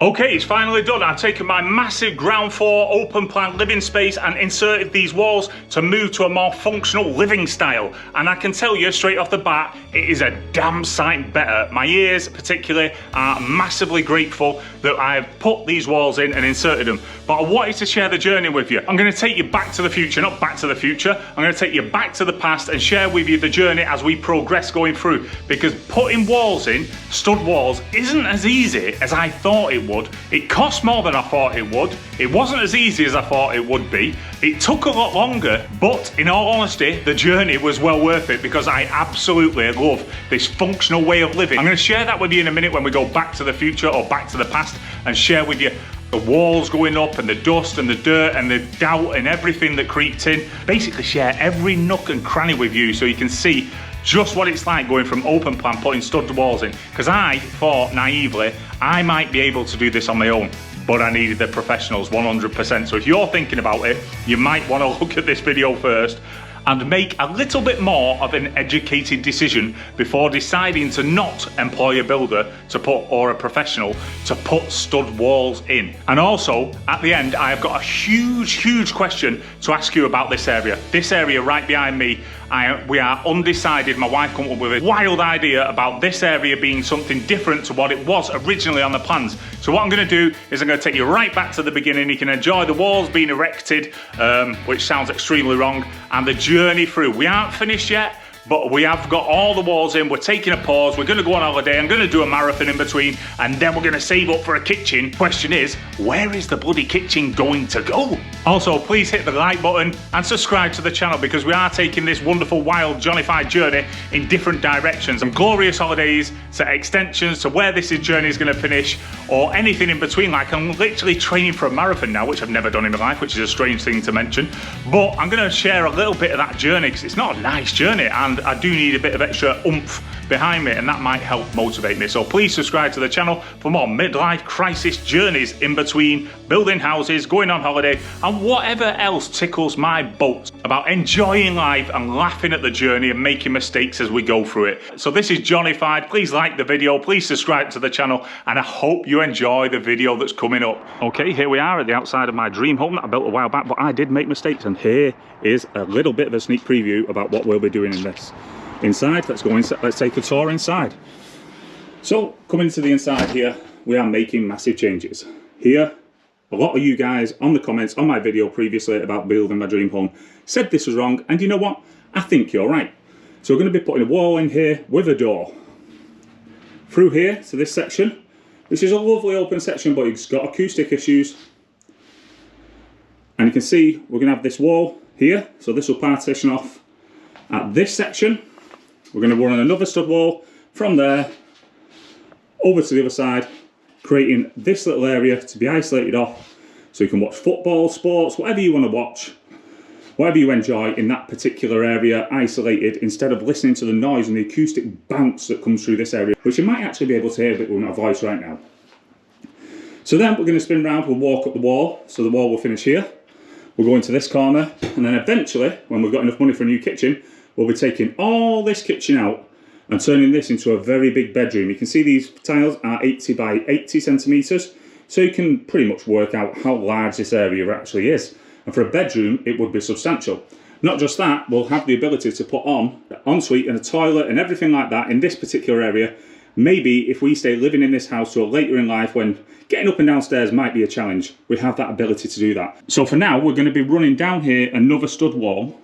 Okay, it's finally done. I've taken my massive ground floor open plan living space and inserted these walls to move to a more functional living style. And I can tell you straight off the bat, it is a damn sight better. My ears particularly are massively grateful that I've put these walls in and inserted them. But I wanted to share the journey with you. I'm going to take you back to the future, not back to the future. I'm going to take you back to the past and share with you the journey as we progress going through. Because putting walls in, stud walls, isn't as easy as I thought it would. It cost more than I thought it would. It wasn't as easy as I thought it would be. It took a lot longer, but in all honesty, the journey was well worth it because I absolutely love this functional way of living. I'm going to share that with you in a minute when we go back to the future or back to the past and share with you the walls going up and the dust and the dirt and the doubt and everything that creeped in. Basically share every nook and cranny with you so you can see just what it's like going from open plan putting stud walls in. Because I thought naively I might be able to do this on my own, but I needed the professionals 100%. So if you're thinking about it, you might want to look at this video first and make a little bit more of an educated decision before deciding to not employ a builder to put, or a professional to put stud walls in. And also at the end, I've got a huge question to ask you about this area. This area right behind me, we are undecided. My wife came up with a wild idea about this area being something different to what it was originally on the plans. So what I'm going to do is I'm going to take you right back to the beginning. You can enjoy the walls being erected, which sounds extremely wrong, and the journey through. We aren't finished yet, but we have got all the walls in. We're taking a pause. We're going to go on holiday. I'm going to do a marathon in between, and then we're going to save up for a kitchen. Question is, where is the bloody kitchen going to go? Also, please hit the like button and subscribe to the channel because we are taking this wonderful, wild, Johnnyfied journey in different directions. From glorious holidays to extensions to where this journey is going to finish, or anything in between. Like, I'm literally training for a marathon now, which I've never done in my life, which is a strange thing to mention. But I'm going to share a little bit of that journey because it's not a nice journey, and I do need a bit of extra oomph behind me, and that might help motivate me. So please subscribe to the channel for more midlife crisis journeys in between building houses, going on holiday, and whatever else tickles my boat about enjoying life and laughing at the journey and making mistakes as we go through it. So this is Johnnyfied. Please like the video, please subscribe to the channel, and I hope you enjoy the video that's coming up. Okay, here we are at the outside of my dream home that I built a while back, but I did make mistakes, and here is a little bit of a sneak preview about what we'll be doing in this. Inside, let's go inside, let's take a tour inside. So coming to the inside here, we are making massive changes. Here, a lot of you guys on the comments on my video previously about building my dream home said this was wrong, and you know what? I think you're right. So we're going to be putting a wall in here with a door. Through here to this section, which is a lovely open section, but it's got acoustic issues. And you can see we're going to have this wall here, so this will partition off at this section. We're going to run another stud wall from there over to the other side, creating this little area to be isolated off so you can watch football, sports, whatever you want to watch, whatever you enjoy in that particular area, isolated, instead of listening to the noise and the acoustic bounce that comes through this area, which you might actually be able to hear a bit with my voice right now. So then we're going to spin around, we'll walk up the wall, so the wall will finish here. We'll go into this corner, and then eventually, when we've got enough money for a new kitchen, we'll be taking all this kitchen out and turning this into a very big bedroom. You can see these tiles are 80 by 80 centimetres, so you can pretty much work out how large this area actually is. And for a bedroom, it would be substantial. Not just that, we'll have the ability to put on an ensuite and a toilet and everything like that in this particular area. Maybe if we stay living in this house till later in life when getting up and downstairs might be a challenge, we have that ability to do that. So for now, we're going to be running down here another stud wall.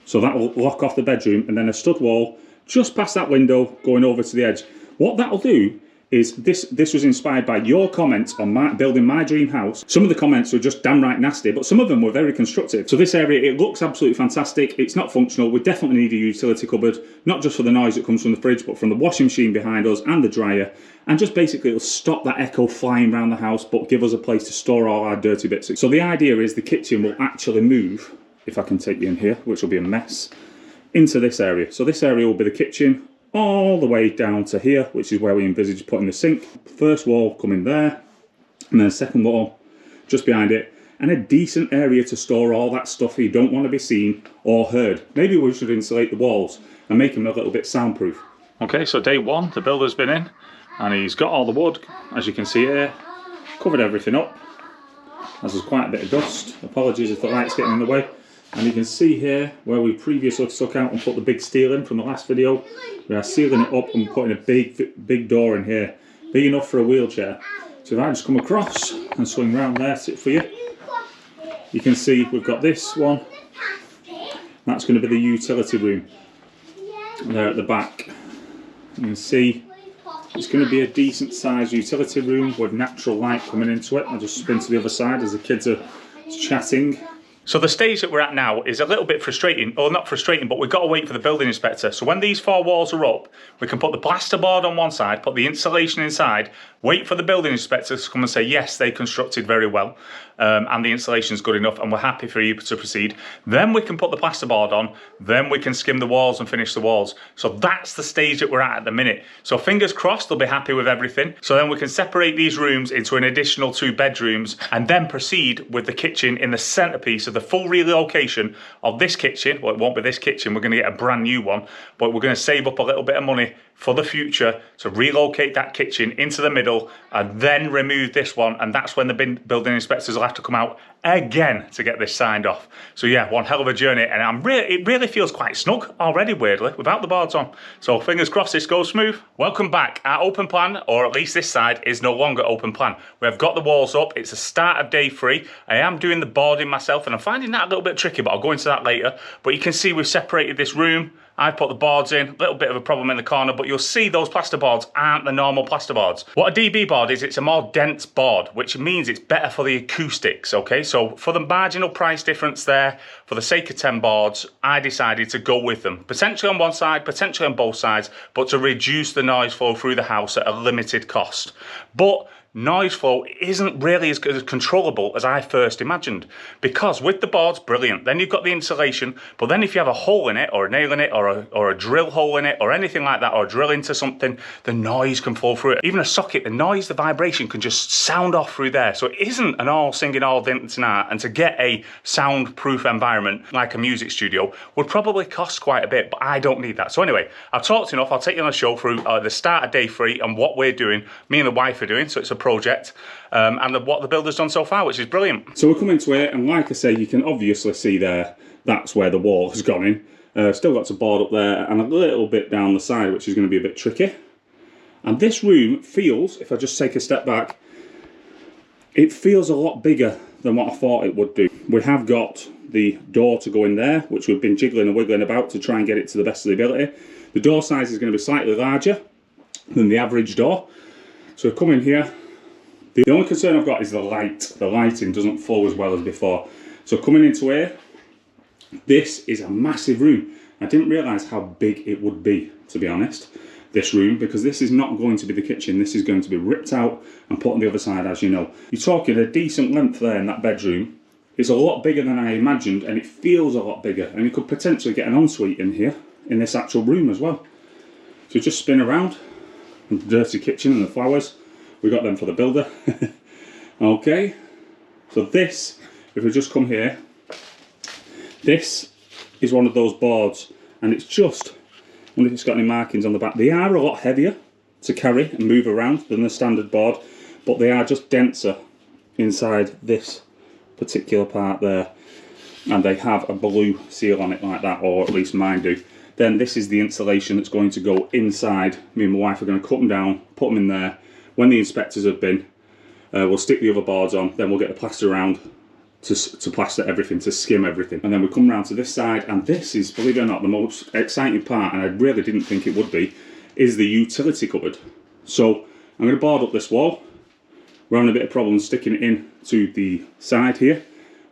So that will lock off the bedroom, and then a stud wall just past that window going over to the edge. What that'll do is, this was inspired by your comments on building my dream house. Some of the comments were just damn right nasty, but some of them were very constructive. So this area, it looks absolutely fantastic. It's not functional. We definitely need a utility cupboard, not just for the noise that comes from the fridge, but from the washing machine behind us and the dryer. And just basically it'll stop that echo flying around the house, but give us a place to store all our dirty bits. So the idea is the kitchen will actually move, if I can take you in here, which will be a mess, into this area. So this area will be the kitchen all the way down to here, which is where we envisage putting the sink. First wall coming there, and then a second wall just behind it, and a decent area to store all that stuff you don't want to be seen or heard. Maybe we should insulate the walls and make them a little bit soundproof. Okay, so day one, the builder's been in, and he's got all the wood, as you can see here. covered everything up, as there's quite a bit of dust. Apologies if the light's getting in the way. And you can see here where we previously took out and put the big steel in from the last video. We are sealing it up and putting a big door in here, big enough for a wheelchair. So if I just come across and swing round there, sit for you, you can see we've got this one. That's going to be the utility room there at the back. You can see it's going to be a decent sized utility room with natural light coming into it. I'll just spin to the other side as the kids are chatting. So the stage that we're at now is a little bit frustrating, or not frustrating, but we've got to wait for the building inspector. So when these 4 walls are up, we can put the plasterboard on one side, put the insulation inside, wait for the building inspector to come and say, yes, they constructed very well, and the insulation is good enough, and we're happy for you to proceed. Then we can put the plasterboard on, then we can skim the walls and finish the walls. So that's the stage that we're at the minute. So fingers crossed they'll be happy with everything. So then we can separate these rooms into an additional 2 bedrooms, and then proceed with the kitchen in the centerpiece of the full relocation of this kitchen. Well, it won't be this kitchen, we're going to get a brand new one, but we're going to save up a little bit of money for the future to relocate that kitchen into the middle and then remove this one, and that's when the building inspectors will have to come out again to get this signed off. So yeah, one hell of a journey, and it really feels quite snug already, weirdly, without the boards on. So fingers crossed this goes smooth. Welcome back. Our open plan, or at least this side, is no longer open plan. We have got the walls up. It's the start of day 3. I am doing the boarding myself, and I'm finding that a little bit tricky, but I'll go into that later. But you can see we've separated this room. I've put the boards in, a little bit of a problem in the corner, but you'll see those plasterboards aren't the normal plasterboards. What a DB board is, it's a more dense board, which means it's better for the acoustics, okay? So for the marginal price difference there, for the sake of 10 boards, I decided to go with them. Potentially on one side, potentially on both sides, but to reduce the noise flow through the house at a limited cost. But noise flow isn't really as controllable as I first imagined, because with the boards, brilliant, then you've got the insulation, but then if you have a hole in it, or a nail in it, or a drill hole in it, or anything like that, or drill into something, the noise can flow through it. Even a socket, the noise, the vibration can just sound off through there. So it isn't an all singing, all dancing art, and to get a soundproof environment like a music studio would probably cost quite a bit, but I don't need that. So anyway, I've talked enough. I'll take you on a show through the start of day 3 and what we're doing, me and the wife are doing, so it's a project, and what the builder's done so far, which is brilliant. So we're coming to it, and like I say, you can obviously see there, that's where the wall has gone in. Still got some board up there, and a little bit down the side, which is going to be a bit tricky. And this room feels, if I just take a step back, it feels a lot bigger than what I thought it would do. We have got the door to go in there, which we've been jiggling and wiggling about to try and get it to the best of the ability. The door size is going to be slightly larger than the average door. So come in here. The only concern I've got is the light. The lighting doesn't flow as well as before. So coming into here, this is a massive room. I didn't realise how big it would be, to be honest, this room, because this is not going to be the kitchen. This is going to be ripped out and put on the other side, as you know. You're talking a decent length there in that bedroom. It's a lot bigger than I imagined, and it feels a lot bigger. And you could potentially get an ensuite in here, in this actual room as well. So just spin around. The dirty kitchen and the flowers, we got them for the builder. Okay, so this, if we just come here, this is one of those boards, and it's just, I wonder if it's got any markings on the back. They are a lot heavier to carry and move around than the standard board, but they are just denser inside this particular part there, and they have a blue seal on it like that, or at least mine do. Then this is the insulation that's going to go inside. Me and my wife are going to cut them down, put them in there. When the inspectors have been, we'll stick the other boards on, then we'll get the plaster around to plaster everything, to skim everything. And then we come round to this side, and this is, believe it or not, the most exciting part, and I really didn't think it would be, is the utility cupboard. So I'm going to board up this wall. We're having a bit of problem sticking it in to the side here,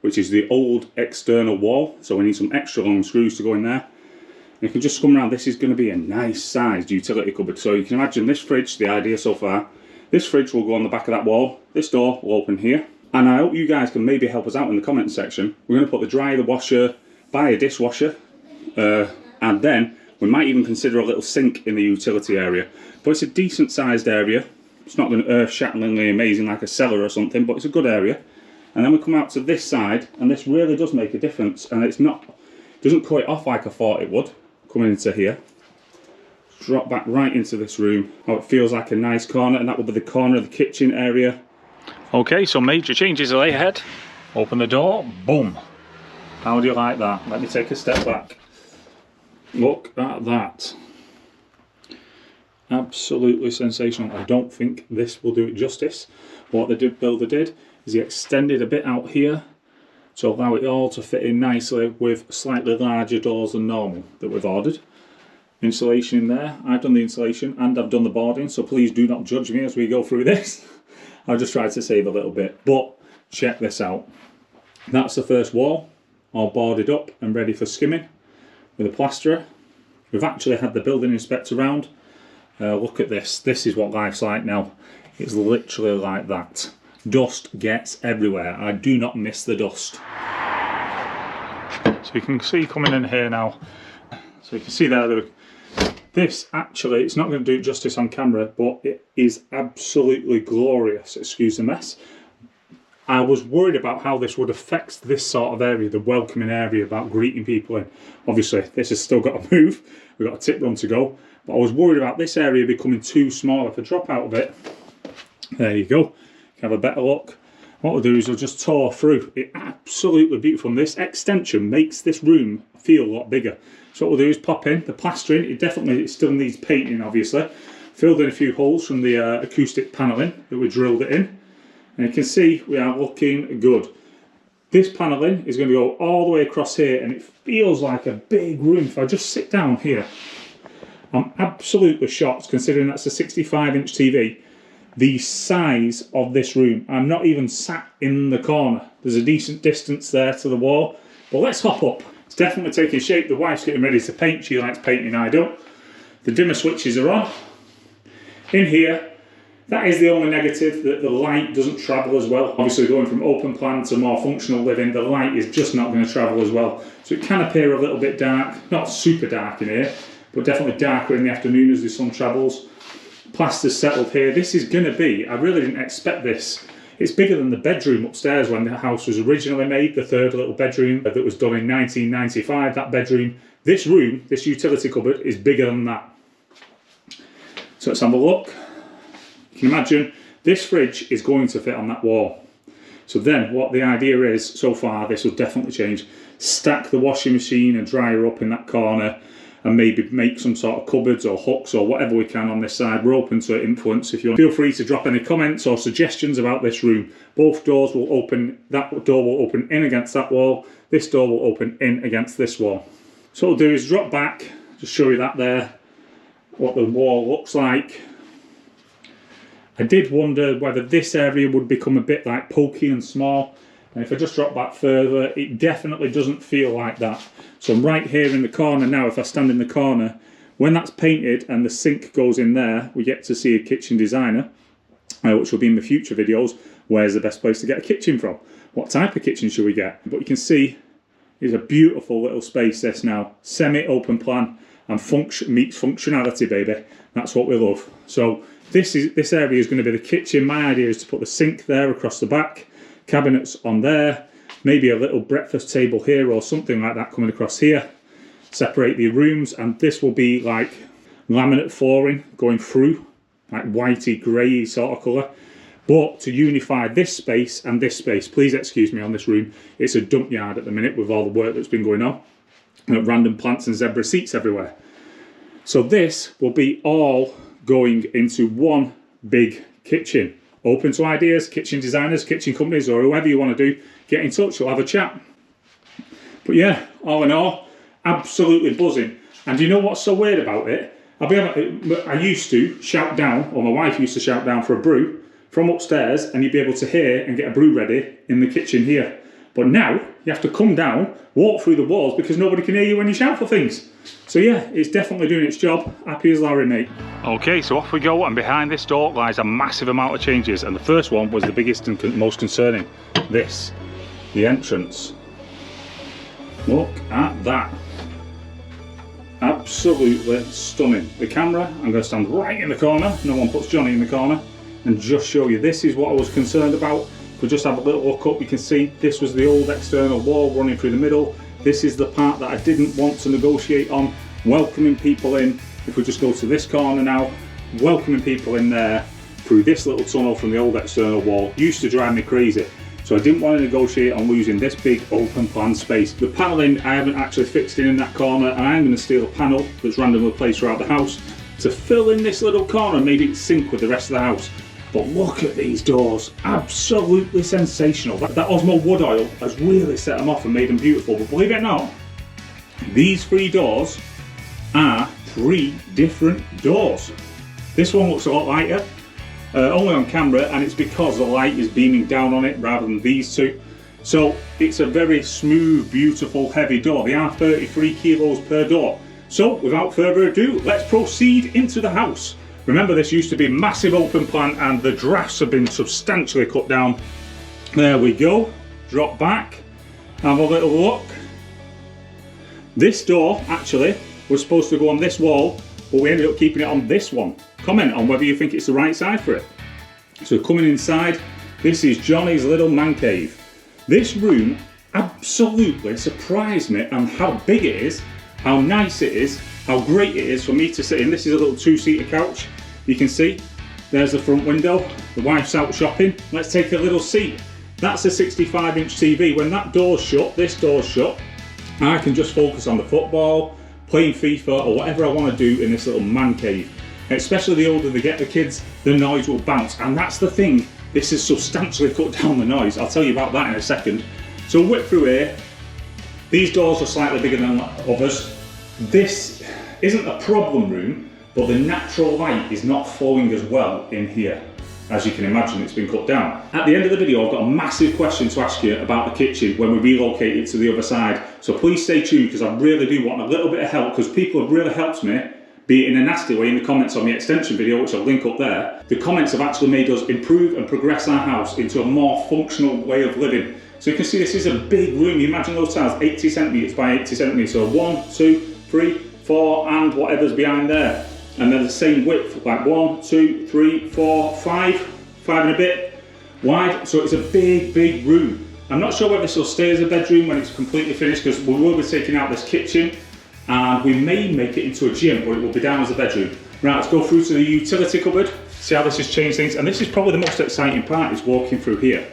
which is the old external wall. So we need some extra long screws to go in there. You can just come around. This is going to be a nice sized utility cupboard. So you can imagine this fridge, the idea so far, this fridge will go on the back of that wall. This door will open here. And I hope you guys can maybe help us out in the comment section. We're going to put the dryer, the washer, buy a dishwasher, and then we might even consider a little sink in the utility area. But it's a decent sized area. It's not going to earth-shatteringly amazing like a cellar or something, but it's a good area. And then we come out to this side, and this really does make a difference. And it's not, doesn't cut it off like I thought it would. Coming into here, drop back right into this room. Oh, it feels like a nice corner, and that will be the corner of the kitchen area Okay, so major changes lay ahead. Open the door, boom. How do you like that? Let me take a step back. Look at that. Absolutely sensational. I don't think this will do it justice. What the builder did is he extended a bit out here to allow it all to fit in nicely with slightly larger doors than normal that we've ordered. Insulation in there. I've done the insulation and I've done the boarding, so please do not judge me as we go through this. I'll just try to save a little bit, but check this out. That's the first wall, all boarded up and ready for skimming with a plasterer. We've actually had the building inspector round. Look at this. This is what life's like now. It's literally like that. Dust gets everywhere. I do not miss the dust. So you can see coming in here now. So you can see there, this actually, it's not going to do justice on camera, but it is absolutely glorious. Excuse the mess. I was worried about how this would affect this sort of area, the welcoming area, about greeting people in. Obviously, this has still got to move. We've got a tip run to go. But I was worried about this area becoming too small. If I drop out of it, there you go. You can have a better look. What we'll do is we'll just tore through. It's absolutely beautiful. And this extension makes this room feel a lot bigger. So what we'll do is pop in the plastering. It still needs painting, obviously. Filled in a few holes from the acoustic panelling that we drilled it in. And you can see we are looking good. This panelling is going to go all the way across here, and it feels like a big room. If I just sit down here, I'm absolutely shocked, considering that's a 65-inch TV, the size of this room. I'm not even sat in the corner. There's a decent distance there to the wall, but let's hop up. It's definitely taking shape. The wife's getting ready to paint. She likes painting, I don't. The dimmer switches are on. In here, that is the only negative, that the light doesn't travel as well. Obviously, going from open plan to more functional living, the light is just not going to travel as well. So it can appear a little bit dark, not super dark in here, but definitely darker in the afternoon as the sun travels. Plaster's settled here. This is going to be, I really didn't expect this. It's bigger than the bedroom upstairs when the house was originally made, the third little bedroom that was done in 1995, that bedroom. This room, this utility cupboard, is bigger than that. So let's have a look. You can imagine this fridge is going to fit on that wall. So then what the idea is, so far, this will definitely change. Stack the washing machine and dryer up in that corner, and maybe make some sort of cupboards or hooks or whatever we can on this side. We're open to influence. If you want, feel free to drop any comments or suggestions about this room. Both doors will open, that door will open in against that wall, this door will open in against this wall. So what we'll do is drop back, just show you that there, what the wall looks like. I did wonder whether this area would become a bit like pokey and small, and if I just drop back further, it definitely doesn't feel like that. So I'm right here in the corner now. If I stand in the corner, when that's painted and the sink goes in there, we get to see a kitchen designer, which will be in the future videos. Where's the best place to get a kitchen from? What type of kitchen should we get? But you can see it's a beautiful little space, this now. Semi-open plan and meets functionality, baby. That's what we love. So this area is going to be the kitchen. My idea is to put the sink there across the back, cabinets on there, maybe a little breakfast table here or something like that coming across here. Separate the rooms, and this will be like laminate flooring going through, like whitey grey sort of colour. But to unify this space and this space, please excuse me on this room, it's a dump yard at the minute with all the work that's been going on. Random plants and zebra seats everywhere. So this will be all going into one big kitchen. Open to ideas, kitchen designers, kitchen companies, or whoever you want to do, get in touch, we'll have a chat. But yeah, all in all, absolutely buzzing. And you know what's so weird about it? I used to shout down, or my wife used to shout down for a brew from upstairs, and you'd be able to hear and get a brew ready in the kitchen here. But now, you have to come down, walk through the walls, because nobody can hear you when you shout for things. So yeah, it's definitely doing its job. Happy as Larry, mate. Okay, so off we go, and behind this door lies a massive amount of changes, and the first one was the biggest and most concerning. This, the entrance. Look at that. Absolutely stunning. The camera, I'm going to stand right in the corner, no one puts Johnny in the corner, and just show you. This is what I was concerned about. If we just have a little look up, you can see this was the old external wall running through the middle. This is the part that I didn't want to negotiate on, welcoming people in. If we just go to this corner now, welcoming people in there, through this little tunnel from the old external wall used to drive me crazy. So I didn't want to negotiate on losing this big open plan space. The panelling I haven't actually fixed in that corner, and I'm going to steal a panel that's randomly placed throughout the house to fill in this little corner and make it sync with the rest of the house. But look at these doors, absolutely sensational. That Osmo wood oil has really set them off and made them beautiful. But believe it or not, these 3 doors are 3 different doors. This one looks a lot lighter, only on camera, and it's because the light is beaming down on it rather than these 2. So it's a very smooth, beautiful, heavy door. They are 33 kilos per door. So without further ado, let's proceed into the house. Remember, this used to be a massive open plan and the drafts have been substantially cut down. There we go, drop back, have a little look. This door actually was supposed to go on this wall, but we ended up keeping it on this one. Comment on whether you think it's the right side for it. So coming inside, this is Johnny's little man cave. This room absolutely surprised me on how big it is, how nice it is, how great it is for me to sit in. This is a little 2-seater couch. You can see, there's the front window, the wife's out shopping. Let's take a little seat. That's a 65-inch TV. When that door's shut, this door's shut, I can just focus on the football, playing FIFA, or whatever I want to do in this little man cave. Especially the older they get, the kids, the noise will bounce. And that's the thing, this has substantially cut down the noise. I'll tell you about that in a second. So whip through here. These doors are slightly bigger than others. This isn't a problem room, but the natural light is not flowing as well in here. As you can imagine, it's been cut down. At the end of the video, I've got a massive question to ask you about the kitchen when we relocate it to the other side. So please stay tuned, because I really do want a little bit of help, because people have really helped me, be it in a nasty way in the comments on the extension video, which I'll link up there. The comments have actually made us improve and progress our house into a more functional way of living. So you can see this is a big room. You imagine those tiles, 80 centimetres by 80 centimetres. So 1, 2, 3, 4, and whatever's behind there. And they're the same width, like 1, 2, 3, 4, 5 and a bit wide. So it's a big, big room. I'm not sure whether this will stay as a bedroom when it's completely finished, because we will be taking out this kitchen and we may make it into a gym, but it will be down as a bedroom. Right, let's go through to the utility cupboard, see how this has changed things. And this is probably the most exciting part, is walking through here.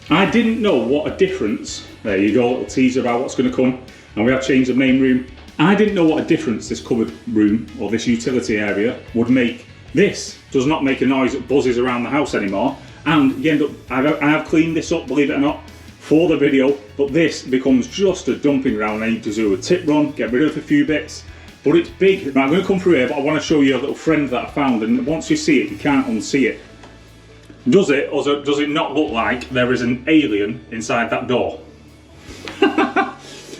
I didn't know what a difference, there you go, a little teaser about what's going to come. And we have changed the main room. I didn't know what a difference this cupboard room, or this utility area, would make. This does not make a noise that buzzes around the house anymore. And you end up, I have cleaned this up, believe it or not, for the video, but this becomes just a dumping ground. I need to do a tip run, get rid of a few bits, but it's big. Now I'm going to come through here, but I want to show you a little friend that I found, and once you see it, you can't unsee it. Does it, or does it not look like there is an alien inside that door?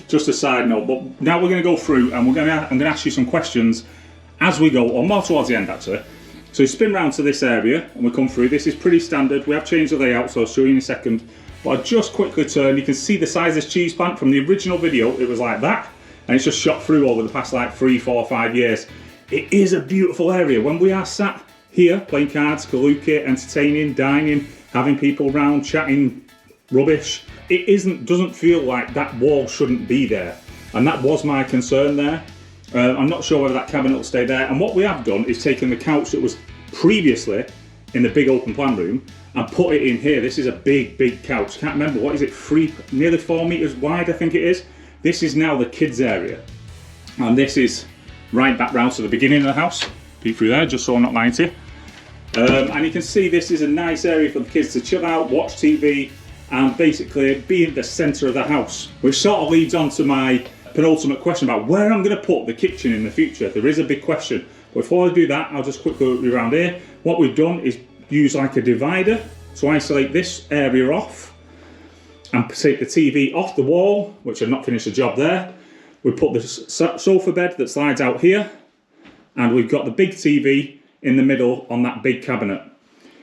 Just a side note, but now we're going to go through and I'm going to ask you some questions as we go, or more towards the end actually. So you spin round to this area and we come through. This is pretty standard. We have changed the layout, so I'll show you in a second. But I just quickly turn, you can see the size of this cheese plant. From the original video, it was like that, and it's just shot through over the past like 3, 4, 5 years. It is a beautiful area. When we are sat here playing cards, kaluki, entertaining, dining, having people around, chatting rubbish, it doesn't feel like that wall shouldn't be there. And that was my concern there. I'm not sure whether that cabinet will stay there. And what we have done is taken the couch that was previously in the big open plan room and put it in here. This is a big, big couch. Can't remember, what is it, nearly 4 meters wide, I think it is. This is now the kids area. And this is right back round to the beginning of the house. Peek through there, just so I'm not lying to you. And you can see this is a nice area for the kids to chill out, watch TV, and basically be in the center of the house. Which sort of leads on to my penultimate question about where I'm going to put the kitchen in the future. There is a big question. But before I do that, I'll just quickly look around here. What we've done is use like a divider to isolate this area off and take the TV off the wall, which I've not finished the job there. We put the sofa bed that slides out here, and we've got the big TV in the middle on that big cabinet.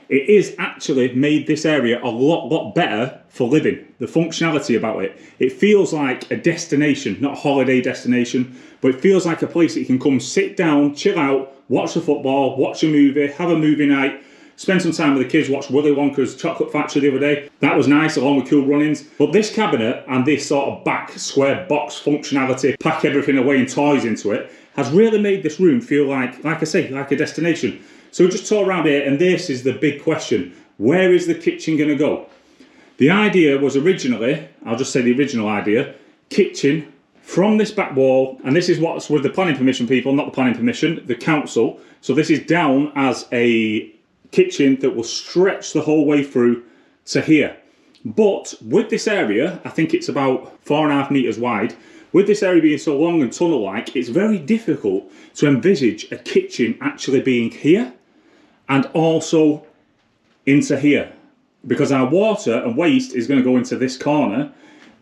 It is actually made this area a lot better for living. The functionality about it. It feels like a destination, not a holiday destination, but it feels like a place that you can come sit down, chill out, watch the football, watch a movie, have a movie night, spend some time with the kids, watch Willy Wonka's Chocolate Factory the other day. That was nice, along with Cool Runnings. But this cabinet and this sort of back square box functionality, pack everything away and toys into it, has really made this room feel like I say, like a destination. So we just tour around here, and this is the big question. Where is the kitchen going to go? The idea was originally, I'll just say the original idea, kitchen from this back wall, and this is what's with the planning permission people, not the planning permission, the council. So this is down as a kitchen that will stretch the whole way through to here. But with this area, I think it's about 4.5 meters wide. With this area being so long and tunnel-like, it's very difficult to envisage a kitchen actually being here and also into here, because our water and waste is going to go into this corner,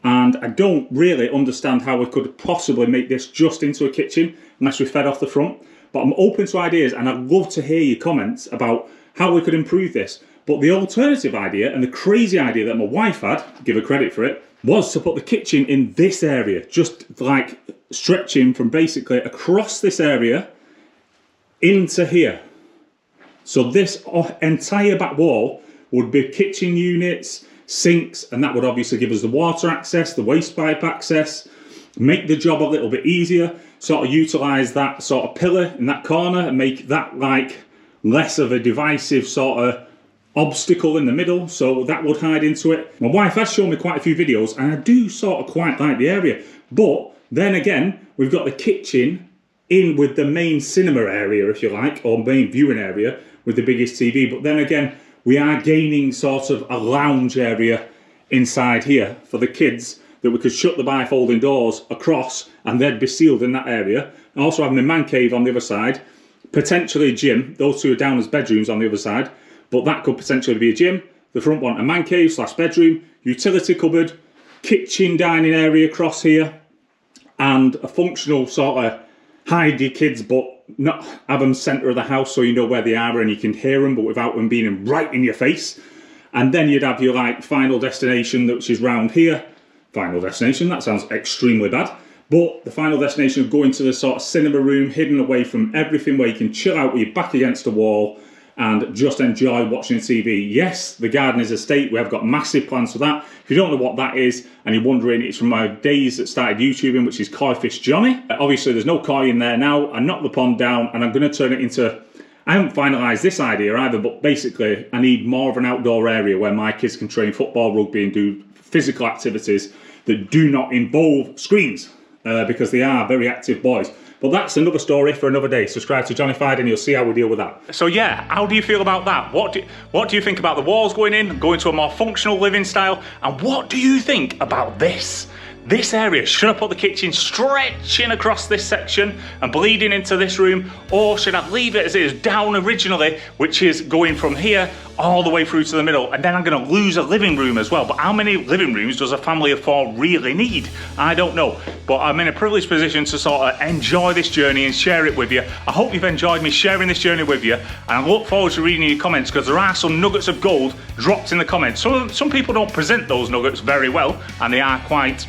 and I don't really understand how we could possibly make this just into a kitchen unless we fed off the front. But I'm open to ideas, and I'd love to hear your comments about how we could improve this. But the alternative idea, and the crazy idea that my wife had, give her credit for it, was to put the kitchen in this area, just like stretching from basically across this area into here. So this entire back wall would be kitchen units, sinks, and that would obviously give us the water access, the waste pipe access, make the job a little bit easier, sort of utilise that sort of pillar in that corner and make that like less of a divisive sort of obstacle in the middle, so that would hide into it. My wife has shown me quite a few videos, and I do sort of quite like the area. But then again, we've got the kitchen in with the main cinema area, if you like, or main viewing area with the biggest TV. But then again, we are gaining sort of a lounge area inside here for the kids that we could shut the bifolding doors across and they'd be sealed in that area. And also having the man cave on the other side, potentially a gym. Those two are down as bedrooms on the other side, but that could potentially be a gym. The front one, a man cave / bedroom, utility cupboard, kitchen dining area across here, and a functional sort of hide your kids but not have them centre of the house so you know where they are and you can hear them but without them being right in your face. And then you'd have your like final destination, which is round here. Final destination, that sounds extremely bad. But the final destination of going to the sort of cinema room, hidden away from everything, where you can chill out with your back against a wall and just enjoy watching TV. Yes, the Gardener's Estate, we have got massive plans for that. If you don't know what that is and you're wondering, it's from my days that started YouTubing, which is Koi Fish Johnny. Obviously there's no koi in there now. I knocked the pond down and I'm going to turn it into, I haven't finalised this idea either, but basically I need more of an outdoor area where my kids can train football, rugby and do physical activities that do not involve screens, because they are very active boys. But that's another story for another day. Subscribe to Johnnyfied and you'll see how we deal with that. So yeah, how do you feel about that? What do you think about the walls going in, going to a more functional living style? And what do you think about this? This area, should I put the kitchen stretching across this section and bleeding into this room? Or should I leave it as it is down originally, which is going from here all the way through to the middle? And then I'm gonna lose a living room as well. But how many living rooms does a family of 4 really need? I don't know. But I'm in a privileged position to sort of enjoy this journey and share it with you. I hope you've enjoyed me sharing this journey with you. And I look forward to reading your comments, because there are some nuggets of gold dropped in the comments. Some people don't present those nuggets very well, and they are quite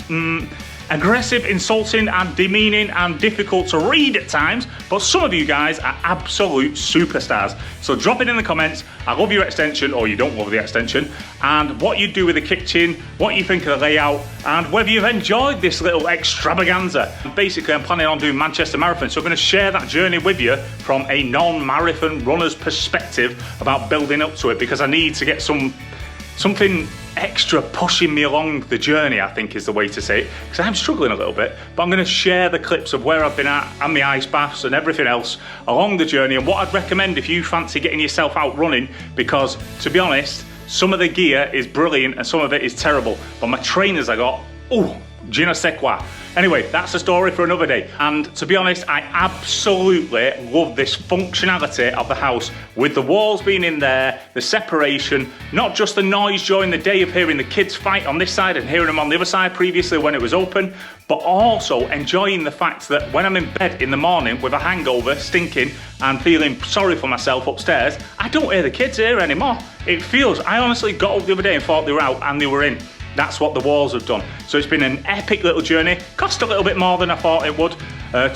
aggressive, insulting and demeaning and difficult to read at times, but some of you guys are absolute superstars. So drop it in the comments. I love your extension, or you don't love the extension, and what you do with the kitchen, what you think of the layout, and whether you've enjoyed this little extravaganza. Basically, I'm planning on doing Manchester Marathon, so I'm going to share that journey with you from a non-marathon runner's perspective about building up to it, because I need to get something extra pushing me along the journey, I think is the way to say it, because I'm struggling a little bit. But I'm going to share the clips of where I've been at and my ice baths and everything else along the journey, and what I'd recommend if you fancy getting yourself out running, because to be honest, some of the gear is brilliant and some of it is terrible, but my trainers I got, oh, je ne sais quoi. Anyway, that's a story for another day. And to be honest, I absolutely love this functionality of the house, with the walls being in there, the separation, not just the noise during the day of hearing the kids fight on this side and hearing them on the other side previously when it was open, but also enjoying the fact that when I'm in bed in the morning with a hangover, stinking, and feeling sorry for myself upstairs, I don't hear the kids here anymore. It feels, I honestly got up the other day and thought they were out and they were in. That's what the walls have done. So it's been an epic little journey. Cost a little bit more than I thought it would.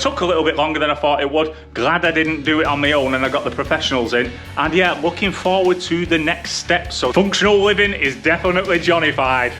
Took a little bit longer than I thought it would. Glad I didn't do it on my own and I got the professionals in. And yeah, looking forward to the next step. So functional living is definitely Johnnyfied.